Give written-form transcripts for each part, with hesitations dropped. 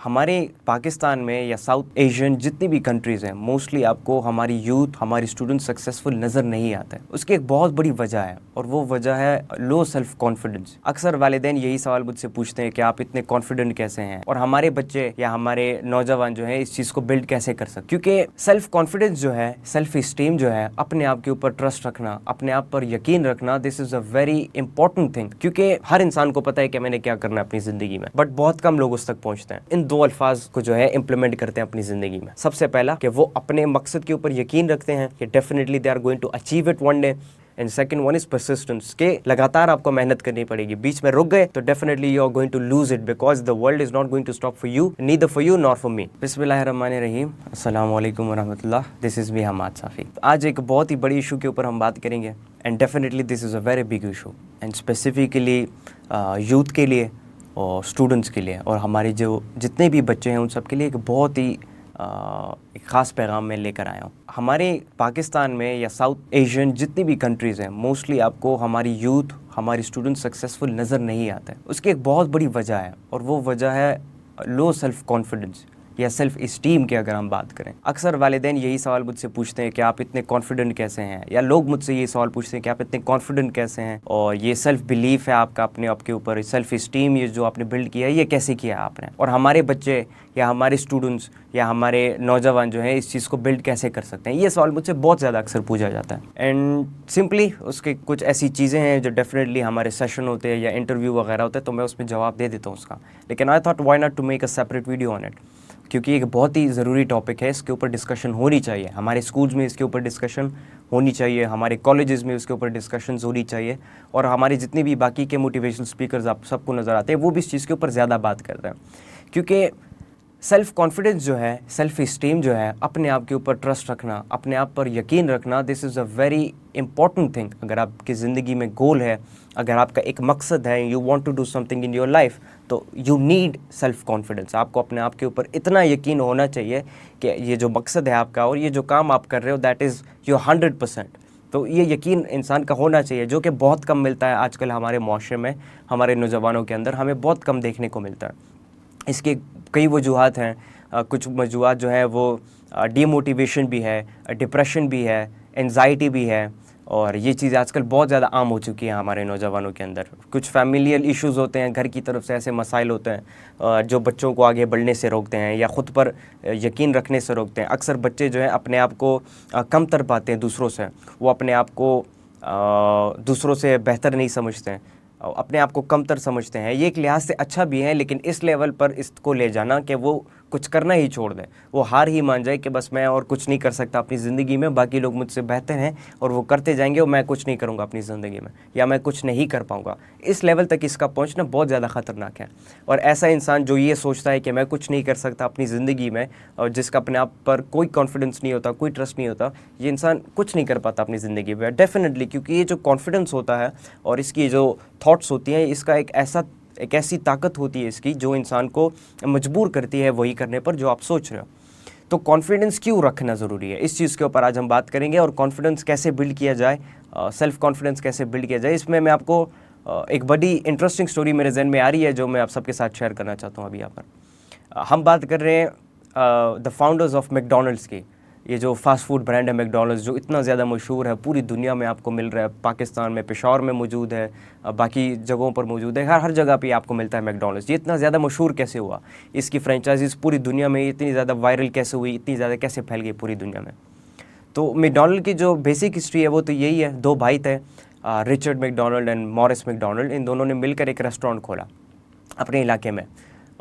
हमारे पाकिस्तान में या साउथ एशियन जितनी भी कंट्रीज़ हैं मोस्टली आपको हमारी यूथ हमारी स्टूडेंट सक्सेसफुल नज़र नहीं आता है। उसकी एक बहुत बड़ी वजह है और वो वजह है लो सेल्फ कॉन्फिडेंस। अक्सर वालिदैन यही सवाल मुझसे पूछते हैं कि आप इतने कॉन्फिडेंट कैसे हैं और हमारे बच्चे या हमारे नौजवान जो है इस चीज़ को बिल्ड कैसे कर सकते, क्योंकि सेल्फ कॉन्फिडेंस जो है, सेल्फ इस्टीम जो है, अपने आप के ऊपर ट्रस्ट रखना, अपने आप पर यकीन रखना, this is a very important thing. क्योंकि हर इंसान को पता है कि मैंने क्या करना है अपनी ज़िंदगी में, बट बहुत कम लोग उस तक पहुँचते हैं। इन दो अल्फाज को जो है इम्प्लीमेंट करते हैं अपनी ज़िंदगी में। सबसे पहला कि वो अपने मकसद के ऊपर यकीन रखते हैं कि definitely they are going to achieve it one day. And second one is persistence, के लगातार आपको मेहनत करनी पड़ेगी। बीच में रुक गए तो definitely you are going to lose it because the world is not going to stop for you, neither for you nor for me. बिस्मिल्लाहिर्रहमानिर्रहीम, अस्सलाम वालेकुम वरहमतुल्लाह, this is me Hammad Safi. आज एक बहुत ही बड़ी इशू के ऊपर हम बात करेंगे and definitely this is a very big issue and specifically youth के लिए और स्टूडेंट्स के लिए और हमारे जो जितने भी बच्चे हैं उन सब के लिए एक बहुत ही एक ख़ास पैगाम मैं लेकर आया हूँ। हमारे पाकिस्तान में या साउथ एशियन जितनी भी कंट्रीज़ हैं मोस्टली आपको हमारी यूथ हमारी स्टूडेंट सक्सेसफुल नज़र नहीं आता है। उसकी एक बहुत बड़ी वजह है और वो वजह है लो सेल्फ कॉन्फिडेंस या सेल्फ इस्टीम की। अगर हम बात करें, अक्सर वालिदैन यही सवाल मुझसे पूछते हैं कि आप इतने कॉन्फिडेंट कैसे हैं, या लोग मुझसे ये सवाल पूछते हैं कि आप इतने कॉन्फिडेंट कैसे हैं, और ये सेल्फ बिलीफ है आपका अपने आप के ऊपर, सेल्फ इस्टीम ये जो आपने बिल्ड किया है ये कैसे किया आपने, और हमारे बच्चे या हमारे स्टूडेंट्स या हमारे नौजवान जो हैं इस चीज़ को बिल्ड कैसे कर सकते हैं। ये सवाल मुझसे बहुत ज़्यादा अक्सर पूछा जाता है एंड सिंपली उसके कुछ ऐसी चीज़ें हैं जो डेफिनेटली हमारे सेशन होते हैं या इंटरव्यू वगैरह होते हैं तो मैं उसमें जवाब दे देता हूँ उसका। लेकिन I thought why not to make a separate video on it, क्योंकि एक बहुत ही ज़रूरी टॉपिक है, इसके ऊपर डिस्कशन होनी चाहिए। हमारे स्कूल्स में इसके ऊपर डिस्कशन होनी चाहिए, हमारे कॉलेजेस में इसके ऊपर डिस्कशंस होनी चाहिए, और हमारे जितने भी बाकी के मोटिवेशनल स्पीकर्स आप सबको नज़र आते हैं वो भी इस चीज़ के ऊपर ज़्यादा बात कर रहे हैं। क्योंकि सेल्फ़ कॉन्फिडेंस जो है, सेल्फ़ इस्टीम जो है, अपने आप के ऊपर ट्रस्ट रखना, अपने आप पर यकीन रखना, this is a very important thing. अगर आपकी ज़िंदगी में गोल है, अगर आपका एक मकसद है, you want to do something in your life, तो यू नीड सेल्फ़ कॉन्फिडेंस। आपको अपने आप के ऊपर इतना यकीन होना चाहिए कि ये जो मकसद है आपका और ये जो काम आप कर रहे हो दैट इज़ योर 100%। तो ये यकीन इंसान का होना चाहिए, जो कि बहुत कम मिलता है आजकल हमारे माशरे में, हमारे नौजवानों के अंदर हमें बहुत कम देखने को मिलता है। इसके कई वजूहात हैं। कुछ वजूहात जो है वो डीमोटिवेशन भी है, डिप्रेशन भी है, एंजाइटी भी है, और ये चीज़ आजकल बहुत ज़्यादा आम हो चुकी है हमारे नौजवानों के अंदर। कुछ फैमिलियल इश्यूज़ होते हैं, घर की तरफ से ऐसे मसाइल होते हैं जो बच्चों को आगे बढ़ने से रोकते हैं या ख़ुद पर यकीन रखने से रोकते हैं। अक्सर बच्चे जो हैं अपने आप को कमतर पाते हैं दूसरों से, वो अपने आप को दूसरों से बेहतर नहीं समझते हैं, अपने आप को कमतर समझते हैं। ये एक लिहाज से अच्छा भी है, लेकिन इस लेवल पर इसको ले जाना कि वो कुछ करना ही छोड़ दें, वो हार ही मान जाए कि बस मैं और कुछ नहीं कर सकता अपनी ज़िंदगी में, बाकी लोग मुझसे बेहतर हैं और वो करते जाएंगे और मैं कुछ नहीं करूँगा अपनी ज़िंदगी में, या मैं कुछ नहीं कर पाऊँगा। इस लेवल तक इसका पहुँचना बहुत ज़्यादा ख़तरनाक है। और ऐसा इंसान जो ये सोचता है कि मैं कुछ नहीं कर सकता अपनी ज़िंदगी में, और जिसका अपने आप पर कोई कॉन्फिडेंस नहीं होता, कोई ट्रस्ट नहीं होता, ये इंसान कुछ नहीं कर पाता अपनी ज़िंदगी में डेफिनेटली। क्योंकि ये जो कॉन्फिडेंस होता है और इसकी जो थॉट्स होती हैं, इसका एक ऐसी ताकत होती है इसकी जो इंसान को मजबूर करती है वही करने पर जो आप सोच रहे हो। तो कॉन्फिडेंस क्यों रखना ज़रूरी है, इस चीज़ के ऊपर आज हम बात करेंगे, और कॉन्फिडेंस कैसे बिल्ड किया जाए, सेल्फ़ कॉन्फिडेंस कैसे बिल्ड किया जाए। इसमें मैं आपको एक बड़ी इंटरेस्टिंग स्टोरी मेरे जहन में आ रही है जो मैं आप सबके साथ शेयर करना चाहता हूँ। अभी यहाँ पर हम बात कर रहे हैं द फाउंडर्स ऑफ मैकडॉनल्ड्स की। ये जो फास्ट फूड ब्रांड है मैकडॉनल्ड्स, जो इतना ज़्यादा मशहूर है, पूरी दुनिया में आपको मिल रहा है, पाकिस्तान में पेशावर में मौजूद है, बाकी जगहों पर मौजूद है, हर जगह पे आपको मिलता है मैकडॉनल्ड्स। ये इतना ज़्यादा मशहूर कैसे हुआ, इसकी फ्रेंचाइजीज़ पूरी दुनिया में इतनी ज़्यादा वायरल कैसे हुई, इतनी ज़्यादा कैसे फैल गई पूरी दुनिया में। तो मैकडॉनल्ड की जो बेसिक हिस्ट्री है वो तो यही है, दो भाई थे, Richard McDonald and Maurice McDonald. इन दोनों ने मिलकर एक रेस्टोरेंट खोला अपने इलाके में,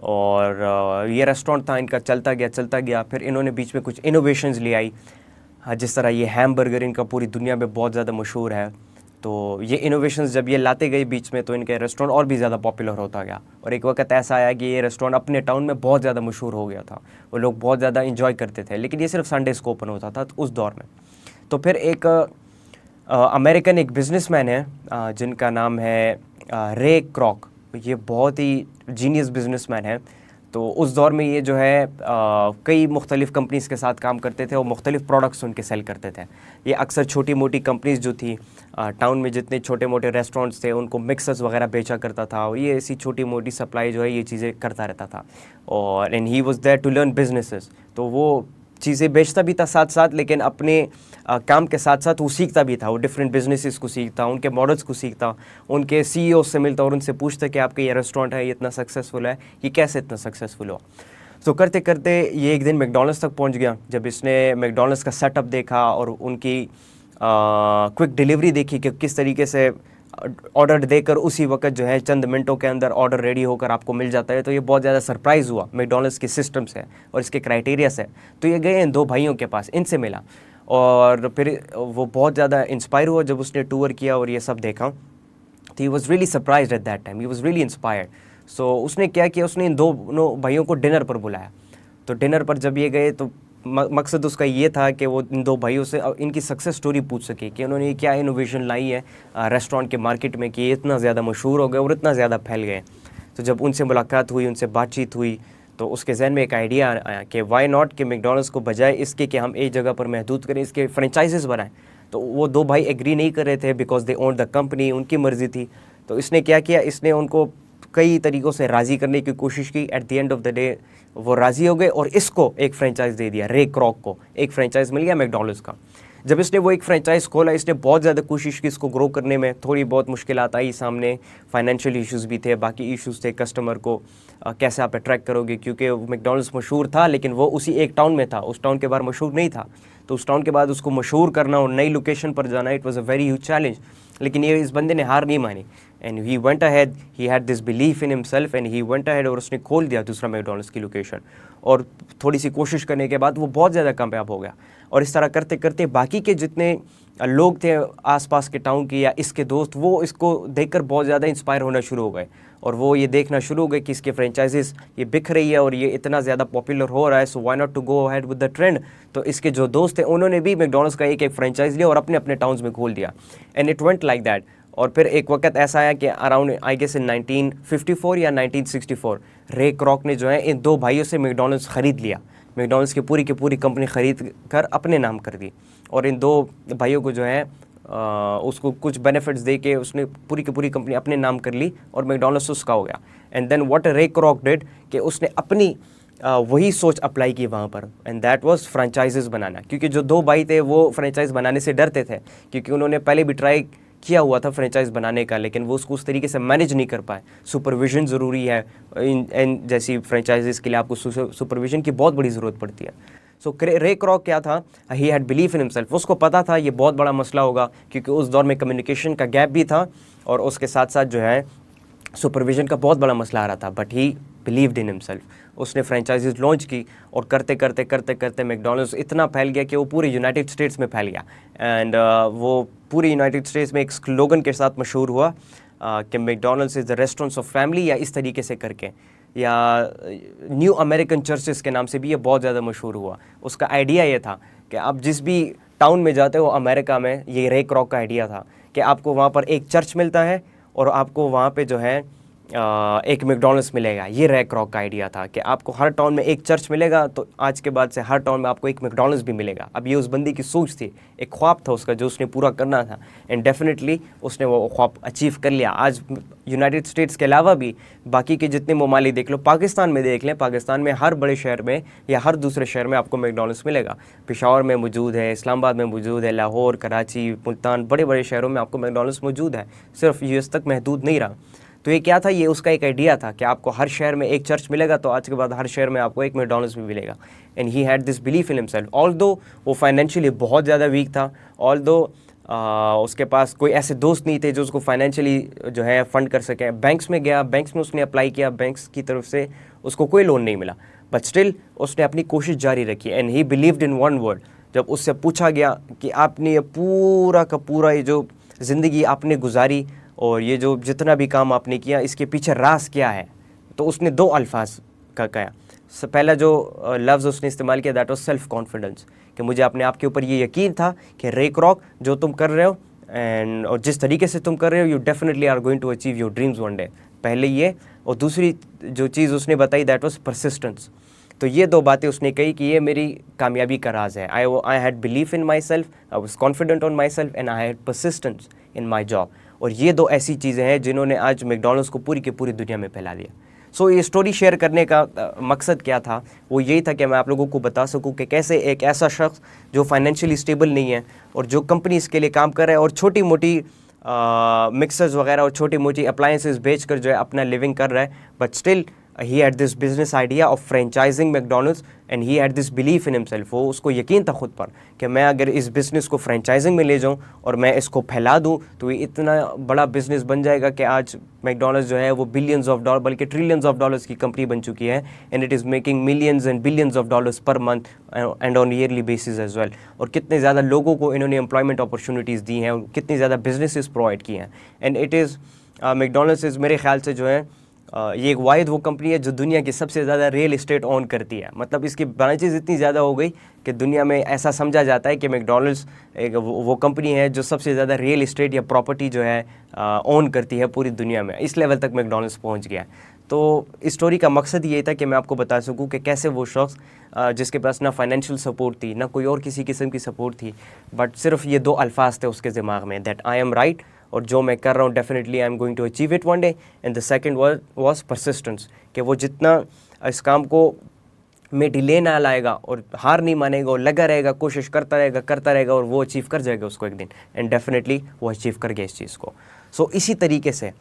और ये रेस्टोरेंट था इनका, चलता गया। फिर इन्होंने बीच में कुछ इनोवेशंस ले आई, जिस तरह ये हैमबर्गर इनका पूरी दुनिया में बहुत ज़्यादा मशहूर है। तो ये इनोवेशंस जब ये लाते गए बीच में, तो इनके रेस्टोरेंट और भी ज़्यादा पॉपुलर होता गया, और एक वक्त ऐसा आया कि ये रेस्टोरेंट अपने टाउन में बहुत ज़्यादा मशहूर हो गया था, वो लोग बहुत ज़्यादा इंजॉय करते थे। लेकिन ये सिर्फ संडेज़ को ओपन होता था उस दौर में। तो फिर एक अमेरिकन एक बिजनेसमैन है जिनका नाम है रे क्रॉक। ये बहुत ही जीनियस बिजनेसमैन है। तो उस दौर में ये जो है कई मुख्तलिफ़ कंपनीज़ के साथ काम करते थे और मुख्तलिफ़ प्रोडक्ट्स उनके सेल करते थे। ये अक्सर छोटी मोटी कंपनीज़ जो थी टाउन में जितने छोटे मोटे रेस्टोरेंट्स थे उनको मिक्सर्स वगैरह बेचा करता था और ये ऐसी छोटी मोटी सप्लाई जो है ये चीज़ें करता रहता था। और and he was there to learn businesses, तो वो चीज़ें बेचता भी था साथ साथ, लेकिन अपने काम के साथ साथ वो सीखता भी था, वो डिफरेंट बिजनेसेस को सीखता, उनके मॉडल्स को सीखता, उनके सीईओ से मिलता और उनसे पूछता कि आपका ये रेस्टोरेंट है, ये इतना सक्सेसफुल है, ये कैसे इतना सक्सेसफुल हुआ। तो करते करते ये एक दिन मैकडॉनल्ड्स तक पहुंच गया। जब इसने मैकडॉनल्ड्स का सेटअप देखा और उनकी क्विक डिलीवरी देखी कि किस तरीके से ऑर्डर देकर उसी वक्त जो है चंद मिनटों के अंदर ऑर्डर रेडी होकर आपको मिल जाता है, तो ये बहुत ज़्यादा सरप्राइज़ हुआ मैकडॉनल्ड्स के सिस्टम से और इसके क्राइटेरिया से। तो ये गए इन दो भाइयों के पास, इनसे मिला और फिर वो बहुत ज़्यादा इंस्पायर हुआ जब उसने टूर किया और ये सब देखा। तो he was really surprise at that time, he was really inspired. So उसने क्या किया, उसने इन दोनों भाइयों को डिनर पर बुलाया। तो डिनर पर जब ये गए तो मकसद उसका ये था कि वो इन दो भाइयों से इनकी सक्सेस स्टोरी पूछ सके कि उन्होंने क्या इनोवेशन लाई है रेस्टोरेंट के मार्केट में कि ये इतना ज़्यादा मशहूर हो गए और इतना ज़्यादा फैल गए। तो जब उनसे मुलाकात हुई, उनसे बातचीत हुई, तो उसके जहन में एक आइडिया आया कि वाई नॉट कि मैकडॉनल्ड्स को बजाय इसके कि हम एक जगह पर महदूद करें, इसके फ्रेंचाइजेस बनाएं। तो वो दो भाई एग्री नहीं कर रहे थे because they own the company, उनकी मर्ज़ी थी। तो इसने क्या किया, इसने उनको कई तरीक़ों से राज़ी करने की कोशिश की। Eight the end of the day वो राज़ी हो गए और इसको एक फ्रेंचाइज़ दे दिया। रे क्रॉक को एक फ्रेंचाइज़ मिल गया मैकडॉनल्ड्स का। जब इसने वो एक फ्रेंचाइज़ खोला, इसने बहुत ज़्यादा कोशिश की इसको ग्रो करने में। थोड़ी बहुत मुश्किलात आई सामने, फाइनेंशियल इश्यूज़ भी थे, बाकी इश्यूज़ थे, कस्टमर को कैसे आप अट्रैक्ट करोगे, क्योंकि मैकडॉनल्ड्स मशहूर था लेकिन वो उसी एक टाउन में था, उस टाउन के बाहर मशहूर नहीं था। तो उस टाउन के बाद उसको मशहूर करना और नई लोकेशन पर जाना, it was a very huge challenge. लेकिन ये इस बंदे ने हार नहीं मानी and he went ahead, he had this belief in himself and he went ahead और उसने खोल दिया दूसरा मैकडॉनल्ड्स की लोकेशन। और थोड़ी सी कोशिश करने के बाद वो बहुत ज़्यादा कामयाब हो गया। और इस तरह करते करते बाकी के जितने लोग थे आसपास के टाउन के या इसके दोस्त, वो इसको देखकर बहुत ज़्यादा इंस्पायर होना शुरू हो गए और वो ये देखना शुरू हो गए कि इसके फ्रेंचाइजीज़ ये बिक रही है और ये इतना ज़्यादा पॉपुलर हो रहा है, so why not to go ahead with the trend. तो इसके जो दोस्त थे उन्होंने भी मैकडॉनल्ड्स का एक एक फ्रेंचाइज लिया और अपने अपने टाउन्स में खोल दिया and it went like that. और फिर एक वक्त ऐसा आया कि अराउंड आई गेस इन 1954 या 1964 रे क्रॉक ने जो है इन दो भाइयों से मैकडॉनल्ड्स ख़रीद लिया। मैकडॉनल्ड्स की पूरी कंपनी ख़रीद कर अपने नाम कर दी और इन दो भाइयों को जो है उसको कुछ बेनिफिट्स दे के उसने पूरी की पूरी कंपनी अपने नाम कर ली और मैकडॉनल्ड्स उसका हो गया। एंड देन व्हाट रे क्रॉक डिड कि उसने अपनी वही सोच अप्लाई की वहाँ पर एंड दैट वाज फ्रेंचाइजेस बनाना। क्योंकि जो दो भाई थे वो फ्रेंचाइज बनाने से डरते थे क्योंकि उन्होंने पहले भी ट्राई किया हुआ था फ्रेंचाइज बनाने का, लेकिन वो उसको उस तरीके से मैनेज नहीं कर पाए। सुपरविजन ज़रूरी है इन जैसी फ्रेंचाइजीज़ के लिए, आपको सुपरविजन की बहुत बड़ी ज़रूरत पड़ती है। सो रे क्रॉक क्या था, he had believe in himself. उसको पता था ये बहुत बड़ा मसला होगा क्योंकि उस दौर में कम्युनिकेशन का गैप भी था और उसके साथ साथ जो है सुपरविजन का बहुत बड़ा मसला आ रहा था, but he believed in himself. उसने फ्रेंचाइजीज लॉन्च की और करते करते करते करते मैकडॉनल्ड्स इतना फैल गया कि वो पूरे यूनाइटेड स्टेट्स में फैल गया एंड वो पूरे यूनाइटेड स्टेट्स में एक स्लोगन के साथ मशहूर हुआ कि McDonald's is the restaurants of family, या इस तरीके से करके, या न्यू अमेरिकन चर्चेस के नाम से भी ये बहुत ज़्यादा मशहूर हुआ। उसका आइडिया ये था कि आप जिस भी टाउन में जाते हो अमेरिका में, ये रे क्रॉक का आइडिया था कि आपको वहाँ पर एक चर्च मिलता है और आपको वहाँ पे जो है एक मैकडॉनल्ड्स मिलेगा। ये रे क्रॉक का आइडिया था कि आपको हर टाउन में एक चर्च मिलेगा, तो आज के बाद से हर टाउन में आपको एक मैकडॉनल्ड्स भी मिलेगा। अब ये उस बंदी की सोच थी, एक ख्वाब था उसका जो उसने पूरा करना था एंड डेफिनेटली उसने वो ख्वाब अचीव कर लिया। आज यूनाइटेड स्टेट्स के अलावा भी बाकी के जितने ममालिक देख लो, पाकिस्तान में देख लें, पाकिस्तान में हर बड़े शहर में या हर दूसरे शहर में आपको मैकडॉनल्ड्स मिलेगा। पेशावर में मौजूद है, इस्लामाबाद में मौजूद है, लाहौर, कराची, मुल्तान, बड़े बड़े शहरों में आपको मैकडॉनल्ड्स मौजूद है, सिर्फ यूएस तक महदूद नहीं रहा। तो ये क्या था, ये उसका एक आइडिया था कि आपको हर शहर में एक चर्च मिलेगा, तो आज के बाद हर शहर में आपको एक मैकडॉनल्ड्स भी मिलेगा। And he had this belief in himself, although वो फाइनेंशियली बहुत ज़्यादा वीक था, ऑल्दो उसके पास कोई ऐसे दोस्त नहीं थे जो उसको फाइनेंशियली जो है फ़ंड कर सके। बैंक्स में गया, बैंक्स में उसने अप्लाई किया, बैंक्स की तरफ से उसको कोई लोन नहीं मिला, बट स्टिल उसने अपनी कोशिश जारी रखी and he believed in one word. जब उससे पूछा गया कि आपने ये पूरा का पूरा ये जो ज़िंदगी आपने गुजारी और ये जो जितना भी काम आपने किया, इसके पीछे राज क्या है, तो उसने दो अल्फाज का कहा। पहला जो लफ्ज़ उसने इस्तेमाल किया दैट वाज सेल्फ कॉन्फिडेंस, कि मुझे अपने आप के ऊपर ये यकीन था कि रे क्रॉक जो तुम कर रहे हो एंड और जिस तरीके से तुम कर रहे हो, you definitely are going to achieve your dreams one day. पहले ये, और दूसरी जो चीज़ उसने बताई दैट वाज परसिस्टेंस। तो ये दो बातें उसने कही कि ये मेरी कामयाबी का राज है। I had belief in my self, I was confident on my self and I had persistence in my job. और ये दो ऐसी चीज़ें हैं जिन्होंने आज मैकडॉनल्ड्स को पूरी की पूरी दुनिया में फैला दिया। सो ये स्टोरी शेयर करने का मकसद क्या था, वो यही था कि मैं आप लोगों को बता सकूं कि कैसे एक ऐसा शख्स जो फाइनेंशियली स्टेबल नहीं है और जो कंपनीज़ के लिए काम कर रहा है और छोटी मोटी मिक्सर्स वगैरह और छोटी मोटी अप्लायंसेस बेच कर जो है अपना लिविंग कर रहा है, but still he had this business idea of franchising McDonald's and he had this belief in himself। वो उसको यकीन था खुद पर कि मैं अगर इस बिज़नेस को फ्रेंचाइजिंग में ले जाऊं और मैं इसको फैला दूं तो ये इतना बड़ा बिज़नेस बन जाएगा कि आज मैकडॉनल्ड्स जो है वो बिलियंस ऑफ डॉलर बल्कि ट्रिलियंस ऑफ डॉलर्स की कंपनी बन चुकी है and it is making millions and billions of dollars पर month and on yearly basis as well. और कितने ज़्यादा लोगों को इन्होंने एम्प्लॉयमेंट अपॉर्चुनिटीज़ दी हैं और कितनी ज़्यादा बिजनेसेस प्रोवाइड किए हैं। And it is McDonald's is मेरे ख्याल से जो है ये एक वाहिद वो कंपनी है जो दुनिया की सबसे ज़्यादा रियल इस्टेट ऑन करती है। मतलब इसकी ब्रांचेस इतनी ज़्यादा हो गई कि दुनिया में ऐसा समझा जाता है कि मैकडॉनल्ड्स एक वो कंपनी है जो सबसे ज़्यादा रियल इस्टेट या प्रॉपर्टी जो है ऑन करती है पूरी दुनिया में। इस लेवल तक मैकडॉनल्ड्स पहुंच गया। तो इस स्टोरी का मकसद ये था कि मैं आपको बता सकूं कि कैसे वो शख्स जिसके पास ना फाइनेंशियल सपोर्ट थी ना कोई और किसी किस्म की सपोर्ट थी, बट सिर्फ ये दो अल्फाज थे उसके दिमाग में, दैट आई एम राइट और जो मैं कर रहा हूँ definitely I am going to achieve it one day. And the second was persistence, कि वो जितना इस काम को में डिले ना लाएगा और हार नहीं मानेगा और लगा रहेगा, कोशिश करता रहेगा और वो अचीव कर जाएगा उसको एक दिन। एंड डेफिनेटली वो अचीव कर गया इस चीज़ को। सो इसी तरीके से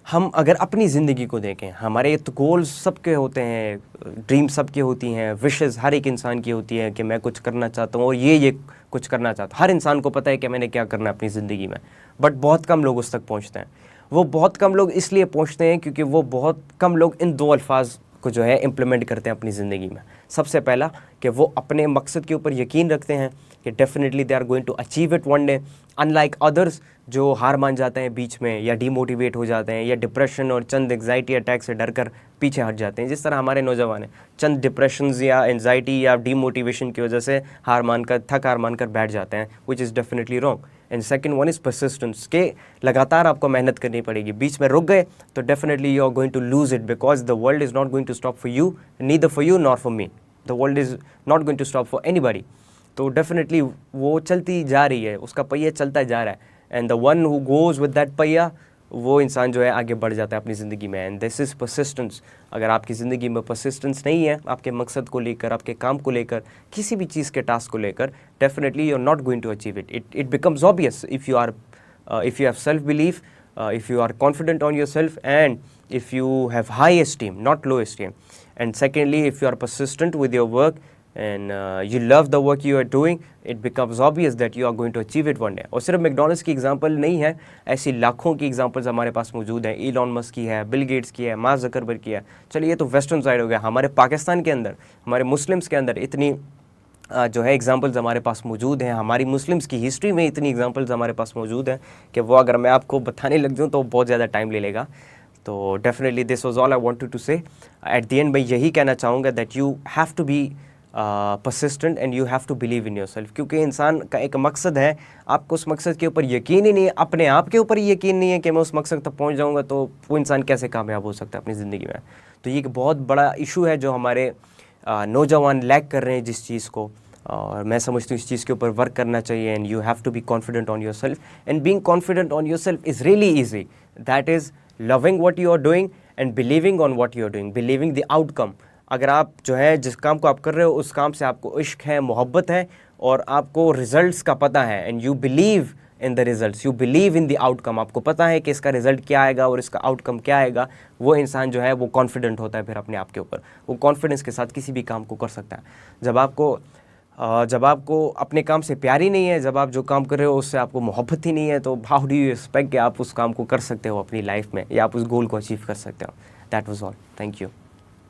हम अगर अपनी ज़िंदगी को देखें, हमारे तो गोल्स सबके होते हैं, ड्रीम सबकी होती हैं, विशेज़ हर एक इंसान की होती है कि मैं कुछ करना चाहता हूँ और ये कुछ करना चाहता हूँ। हर इंसान को पता है कि मैंने क्या करना है अपनी ज़िंदगी में, बट बहुत कम लोग उस तक पहुँचते हैं। वो बहुत कम लोग इसलिए पहुँचते हैं क्योंकि वो बहुत कम लोग इन दो अल्फाज को जो है इम्प्लीमेंट करते हैं अपनी ज़िंदगी में। सबसे पहला कि वो अपने मकसद के ऊपर यकीन रखते हैं कि definitely they are going to achieve it one day, unlike others जो हार मान जाते हैं बीच में या डीमोटिवेट हो जाते हैं या डिप्रेशन और चंद एंग्जाइटी अटैक से डर कर पीछे हट जाते हैं। जिस तरह हमारे नौजवान हैं चंद डिप्रेशंस या एंग्जाइटी या डीमोटिवेशन की वजह से हार मानकर बैठ जाते हैं, which is definitely wrong. And second one is persistence, के लगातार आपको मेहनत करनी पड़ेगी। बीच में रुक गए तो definitely you are going to lose it, because the world is not going to stop for you, neither for you nor for me, the world is not going to stop for anybody. तो definitely वो चलती जा रही है, उसका पहिया चलता जा रहा है, and the one who goes with that पहिया, वो इंसान जो है आगे बढ़ जाता है अपनी ज़िंदगी में। And this is persistence. अगर आपकी ज़िंदगी में परसिस्टेंस नहीं है आपके मकसद को लेकर, आपके काम को लेकर, किसी भी चीज़ के टास्क को लेकर, definitely you are not going to achieve it. It becomes obvious if you have self belief, if you are confident on yourself, and if you have high esteem, not low esteem. And secondly, if you are persistent with your work and you love the work you are doing, it becomes obvious that you are going to achieve it one day. और सिर्फ McDonald's की example नहीं है, ऐसी लाखों की examples हमारे पास मौजूद हैं। इलॉन मस्क की है, बिल गेट्स की है, मार्क ज़करबर्ग की है। चलिए ये तो वेस्टर्न साइड हो गया। हमारे पाकिस्तान के अंदर, हमारे मुस्लिम्स के अंदर इतनी जो है एग्जांपल्स हमारे पास मौजूद हैं। हमारी मुस्लिम्स की हिस्ट्री में इतनी एग्जांपल्स हमारे पास मौजूद हैं कि वो अगर मैं आपको बताने लग जाऊँ तो बहुत ज़्यादा टाइम ले लेगा। तो definitely this was all I wanted to say. At the end मैं यही कहना चाहूँगा that you have to be persistent and you have to believe in yourself, क्योंकि इंसान का एक मकसद है, आपको उस मकसद के ऊपर यकीन ही नहीं है, अपने आप के ऊपर यकीन नहीं है कि मैं उस मकसद तक पहुँच जाऊँगा, तो वो इंसान कैसे कामयाब हो सकता है अपनी ज़िंदगी में। तो ये एक बहुत बड़ा इशू है जो हमारे नौजवान लैक कर रहे हैं जिस चीज़ को, और मैं समझती हूँ इस चीज़ के ऊपर वर्क करना चाहिए। And you have to be confident on your self, and being confident on your self is really easy. That is loving what you are doing and believing on what you are doing, believing the outcome. अगर आप जो है जिस काम को आप कर रहे हो उस काम से आपको इश्क है, मोहब्बत है और आपको रिजल्ट्स का पता है, and you believe in the results, you believe in the outcome, आपको पता है कि इसका रिजल्ट क्या आएगा और इसका आउटकम क्या आएगा, वो इंसान जो है वो कॉन्फिडेंट होता है फिर अपने आप के ऊपर। वो कॉन्फिडेंस के साथ किसी भी काम को कर सकता है। जब आपको अपने काम से प्यार ही नहीं है, जब आप जो काम कर रहे हो उससे आपको मोहब्बत ही नहीं है, तो हाउ डू यू एक्सपेक्ट कि आप उस काम को कर सकते हो अपनी लाइफ में या आप उस गोल को अचीव कर सकते हो। That was all. Thank you.